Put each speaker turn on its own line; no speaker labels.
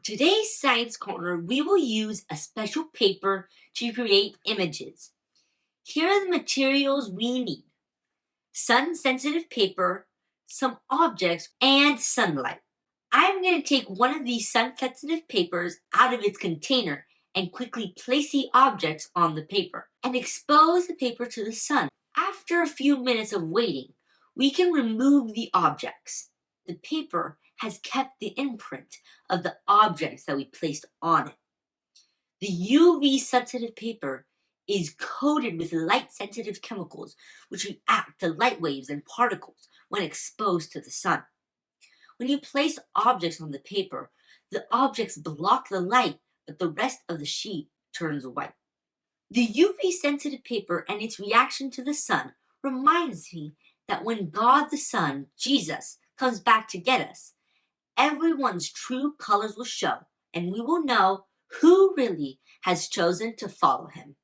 today's Science Corner, we will use a special paper to create images. Here are the materials we need: sun-sensitive paper, some objects, and sunlight. I'm going to take one of these sun-sensitive papers out of its container and quickly place the objects on the paper and expose the paper to the sun. After a few minutes of waiting, we can remove the objects. The paper has kept the imprint of the objects that we placed on it. The UV sensitive paper is coated with light sensitive chemicals which react to light waves and particles when exposed to the sun. When you place objects on the paper, the objects block the light, but the rest of the sheet turns white. The UV sensitive paper and its reaction to the sun reminds me that when God the Son, Jesus, comes back to get us, everyone's true colors will show, and we will know who really has chosen to follow him.